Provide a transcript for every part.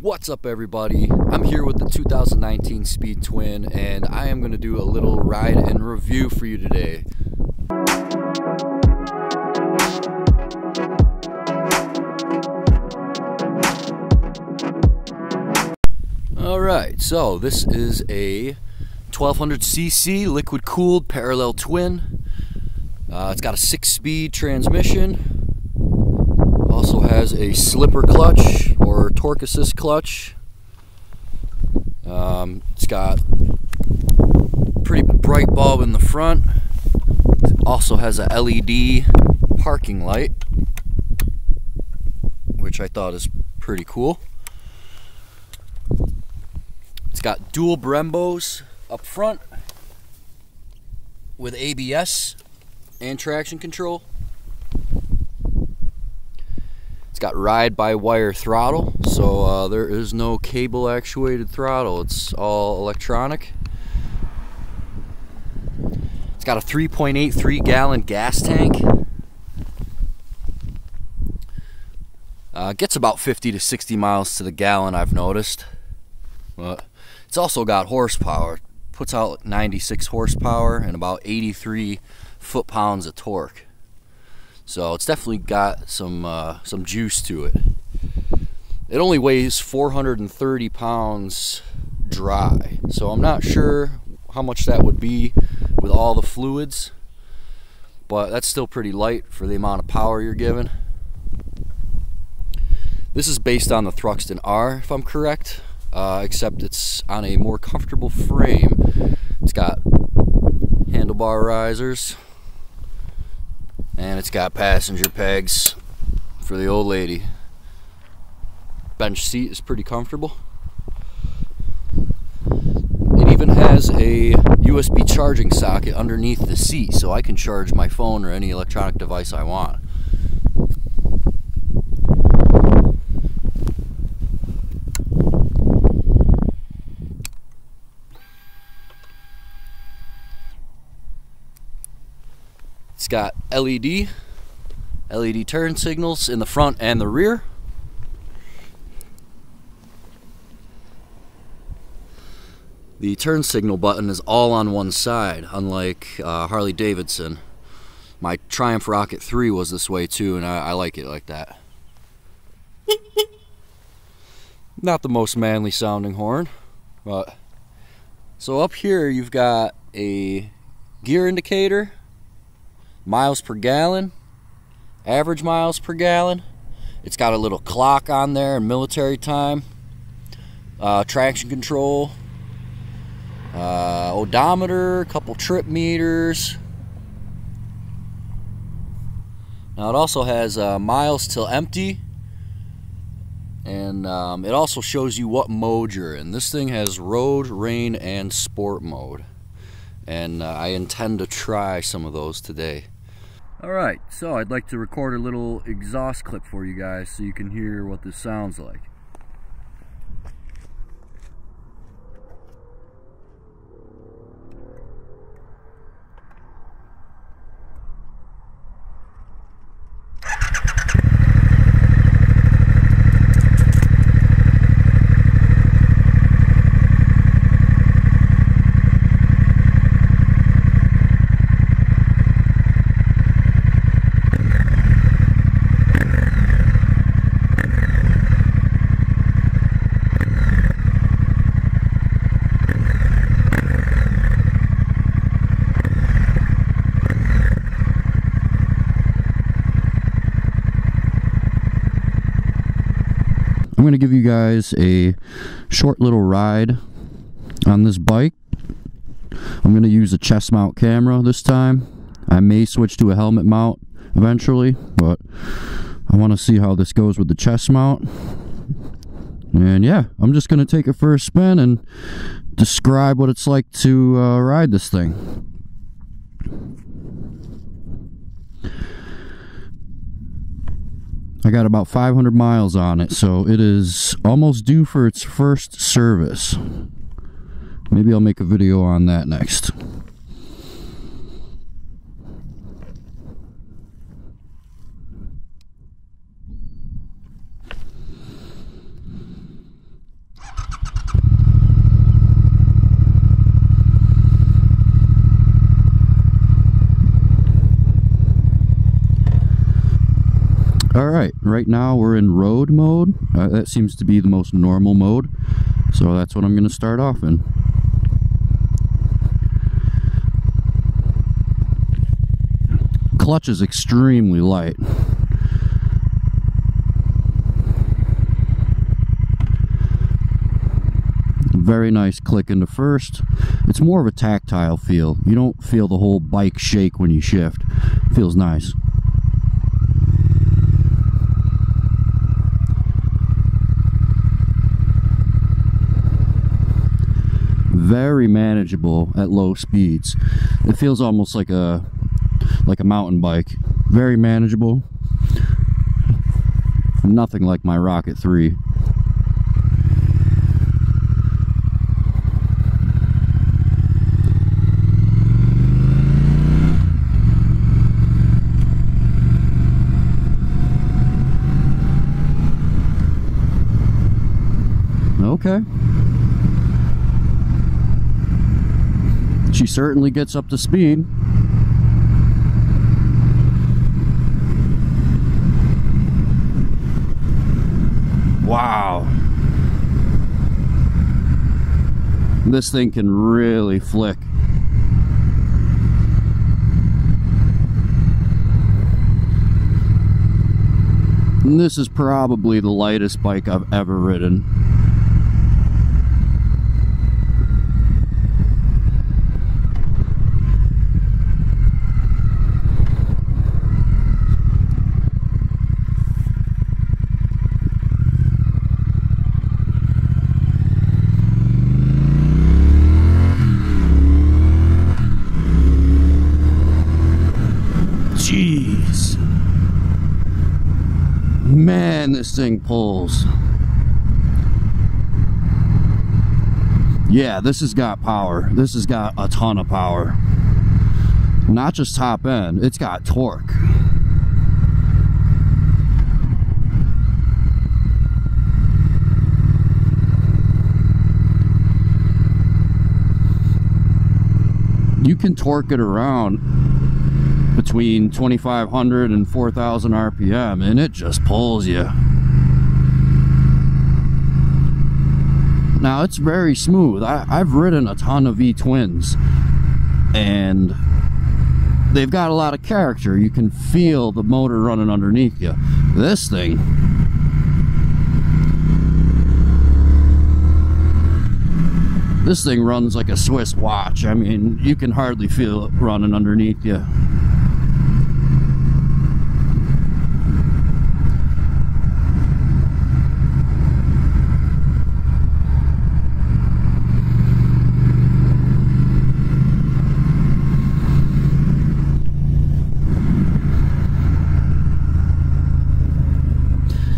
What's up, everybody? I'm here with the 2019 Speed Twin, and I am going to do a little ride and review for you today. Alright, so this is a 1200cc liquid-cooled parallel twin. It's got a 6-speed transmission. Also has a slipper clutch or torque assist clutch. It's got a pretty bright bulb in the front. It also has a LED parking light, which I thought is pretty cool. It's got dual Brembos up front with ABS and traction control. It's got ride-by-wire throttle, so there is no cable actuated throttle. It's all electronic. It's got a 3.83 gallon gas tank. Gets about 50 to 60 miles to the gallon, I've noticed. But it's also got horsepower. It puts out 96 horsepower and about 83 foot-pounds of torque. So it's definitely got some juice to it. It only weighs 430 pounds dry, so I'm not sure how much that would be with all the fluids, but that's still pretty light for the amount of power you're given. This is based on the Thruxton R, if I'm correct, except it's on a more comfortable frame. It's got handlebar risers, and it's got passenger pegs for the old lady. Bench seat is pretty comfortable. It even has a USB charging socket underneath the seat, so I can charge my phone or any electronic device I want. It's got LED turn signals in the front and the rear. The turn signal button is all on one side, unlike Harley Davidson. My Triumph Rocket 3 was this way too, and I like it like that. Not the most manly sounding horn, but so up here you've got a gear indicator, miles per gallon, average miles per gallon. It's got a little clock on there and military time, traction control, odometer, a couple trip meters. Now it also has miles till empty, and it also shows you what mode you're in. This thing has road, rain, and sport mode, and I intend to try some of those today. Alright, so I'd like to record a little exhaust clip for you guys so you can hear what this sounds like. I'm going to give you guys a short little ride on this bike. I'm going to use a chest mount camera this time. I may switch to a helmet mount eventually, but I want to see how this goes with the chest mount. And yeah, I'm just going to take it for a spin and describe what it's like to ride this thing. I got about 500 miles on it, so it is almost due for its first service. Maybe I'll make a video on that next. right now we're in road mode. That seems to be the most normal mode, so that's what I'm going to start off in. Clutch is extremely light. Very nice click into first. It's more of a tactile feel. You don't feel the whole bike shake when you shift. It feels nice. Very manageable at low speeds. It feels almost like a mountain bike. Very manageable. Nothing like my Rocket 3. Okay. She certainly gets up to speed. Wow. This thing can really flick. And this is probably the lightest bike I've ever ridden. Jeez. Man, this thing pulls. Yeah, this has got power. This has got a ton of power. Not just top end, it's got torque. You can torque it around between 2,500 and 4,000 RPM, and it just pulls you. Now, it's very smooth. I've ridden a ton of V-twins, and they've got a lot of character. You can feel the motor running underneath you. This thing, runs like a Swiss watch. I mean, you can hardly feel it running underneath you.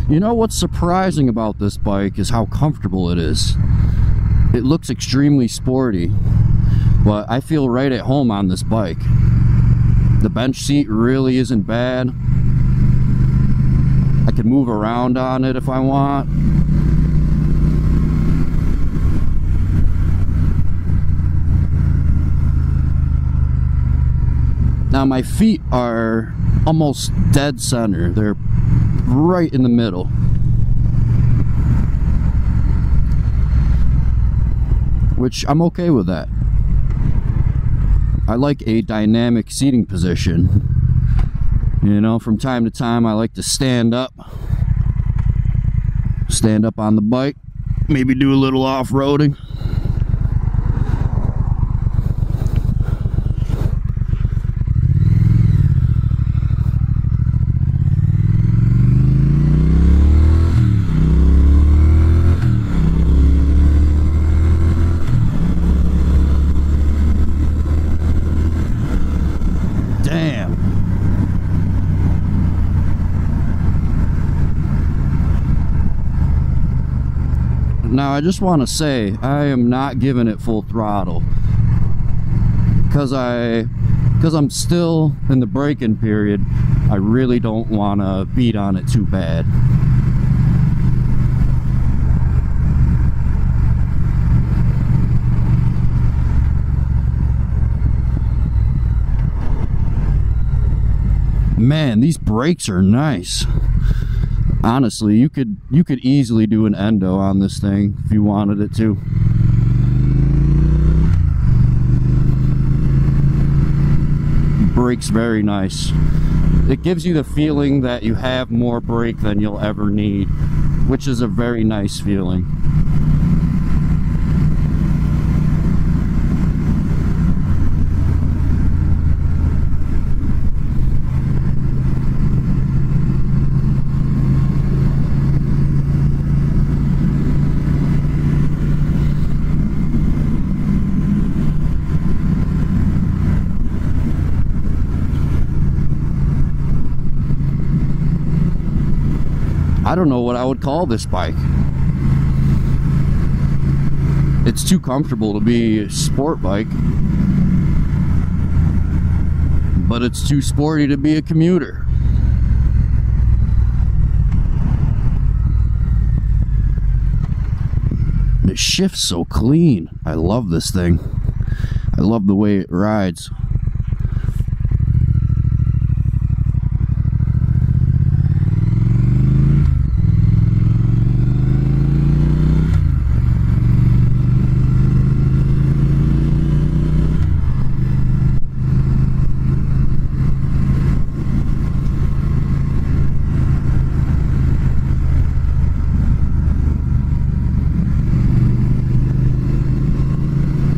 You know what's surprising about this bike is how comfortable it is. It looks extremely sporty, but I feel right at home on this bike. The bench seat really isn't bad. I can move around on it if I want. Now my feet are almost dead center. They're right in the middle. Which I'm okay with that. I like a dynamic seating position. You know, from time to time I like to stand up on the bike, maybe do a little off-roading. Now I just want to say I am not giving it full throttle because I'm still in the braking period. I really don't want to beat on it too bad. Man, these brakes are nice. Honestly, you could easily do an endo on this thing if you wanted it to. Brake's very nice. It gives you the feeling that you have more brake than you'll ever need, which is a very nice feeling. I don't know what I would call this bike. It's too comfortable to be a sport bike, but it's too sporty to be a commuter. It shifts so clean. I love this thing. I love the way it rides.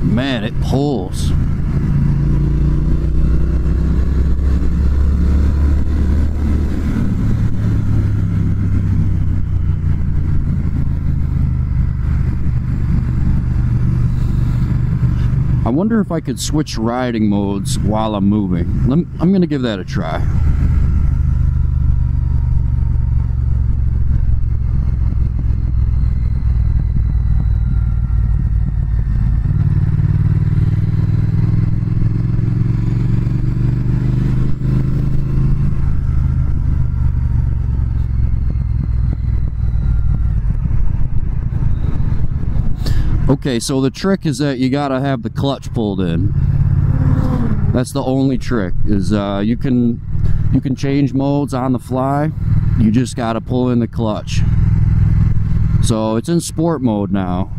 Man, it pulls. I wonder if I could switch riding modes while I'm moving. I'm gonna give that a try. Okay, so the trick is that you gotta have the clutch pulled in. That's the only trick, is you can change modes on the fly. You just gotta pull in the clutch. So it's in sport mode now.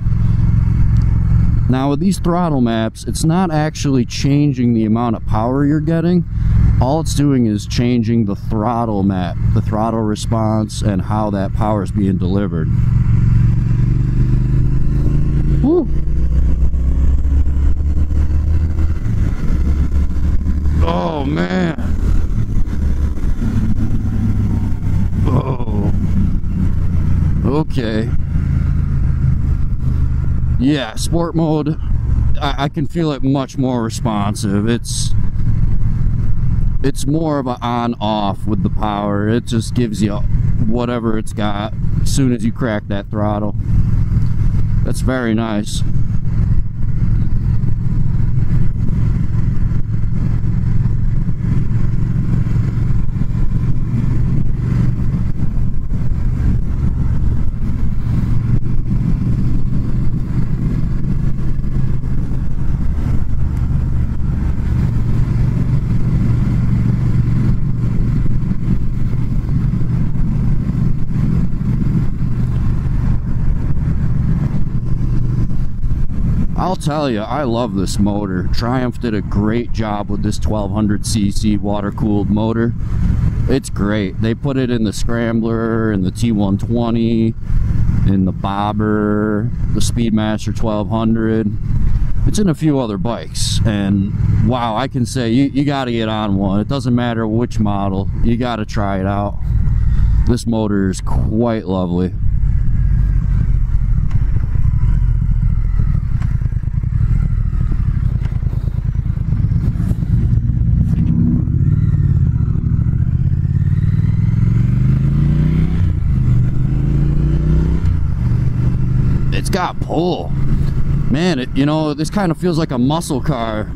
Now with these throttle maps, it's not actually changing the amount of power you're getting. All it's doing is changing the throttle map, the throttle response, and how that power is being delivered. Woo. Oh man. Oh. Okay. Yeah, sport mode, I can feel it much more responsive. It's more of an on-off with the power. It just gives you whatever it's got as soon as you crack that throttle. That's very nice. I'll tell you, I love this motor. Triumph did a great job with this 1200cc water-cooled motor. It's great. They put it in the Scrambler, in the T120, in the Bobber, the Speedmaster 1200. It's in a few other bikes, and wow, I can say you gotta get on one. It doesn't matter which model, you gotta try it out. This motor is quite lovely. It's got pull. Man, you know, this kind of feels like a muscle car.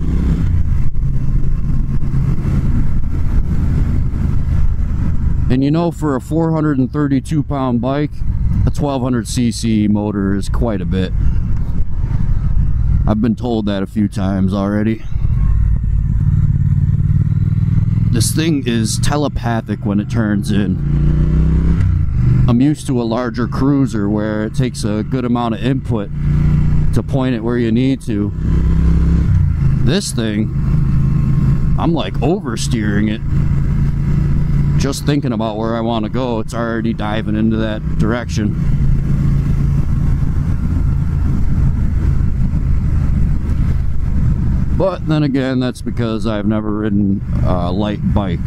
And you know, for a 432 pound bike, a 1200cc motor is quite a bit. I've been told that a few times already. This thing is telepathic when it turns in. I'm used to a larger cruiser where it takes a good amount of input to point it where you need to. This thing, I'm like oversteering it. Just thinking about where I want to go, it's already diving into that direction. But then again, that's because I've never ridden a light bike.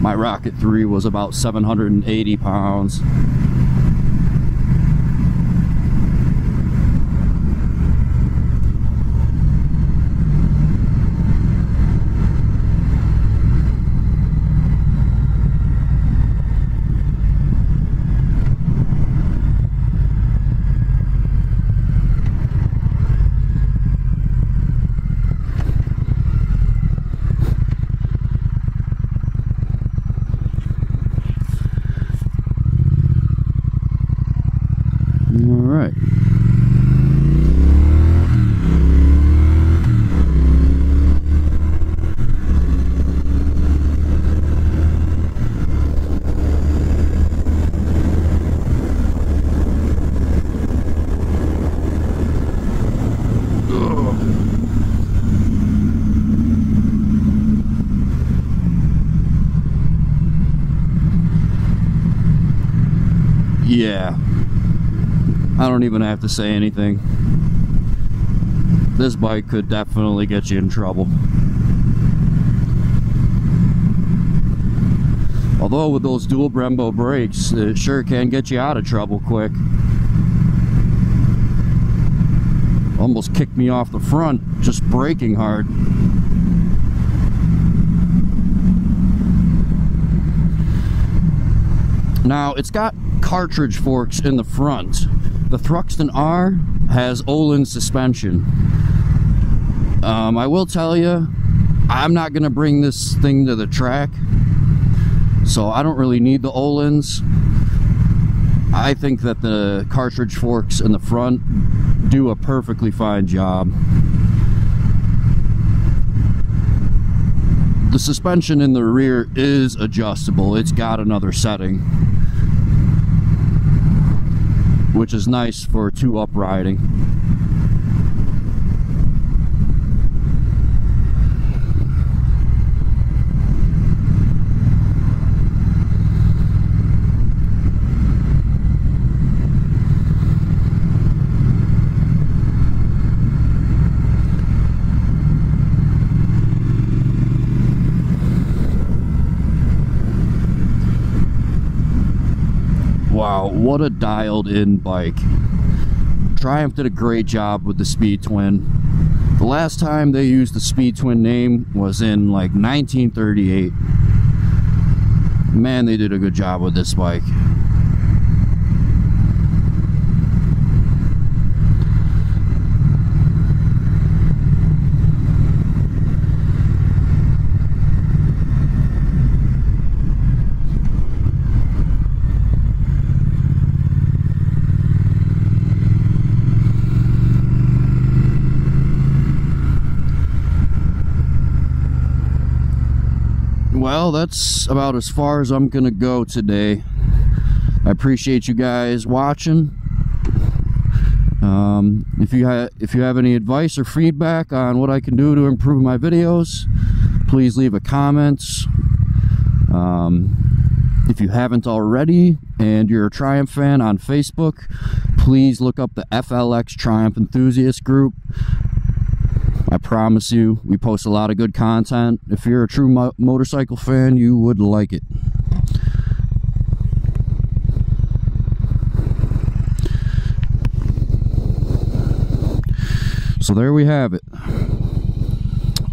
My Rocket 3 was about 780 pounds. Alright. Yeah. I don't even have to say anything. This bike could definitely get you in trouble. Although with those dual Brembo brakes, it sure can get you out of trouble quick. Almost kicked me off the front just braking hard. Now, it's got cartridge forks in the front. The Thruxton R has Olin suspension. I will tell you, I'm not going to bring this thing to the track, so I don't really need the Olins. I think that the cartridge forks in the front do a perfectly fine job. The suspension in the rear is adjustable. It's got another setting, which is nice for two-up riding. Wow, what a dialed in bike. Triumph did a great job with the Speed Twin. The last time they used the Speed Twin name was in like 1938. Man, they did a good job with this bike. Well, that's about as far as I'm gonna go today. I appreciate you guys watching. If you have any advice or feedback on what I can do to improve my videos, please leave a comment. If you haven't already and you're a Triumph fan on Facebook, please look up the FLX Triumph Enthusiast group. I promise you, we post a lot of good content. If you're a true motorcycle fan, you would like it. So there we have it.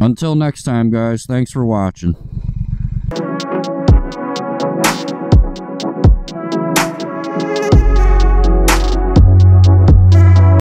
Until next time, guys, thanks for watching.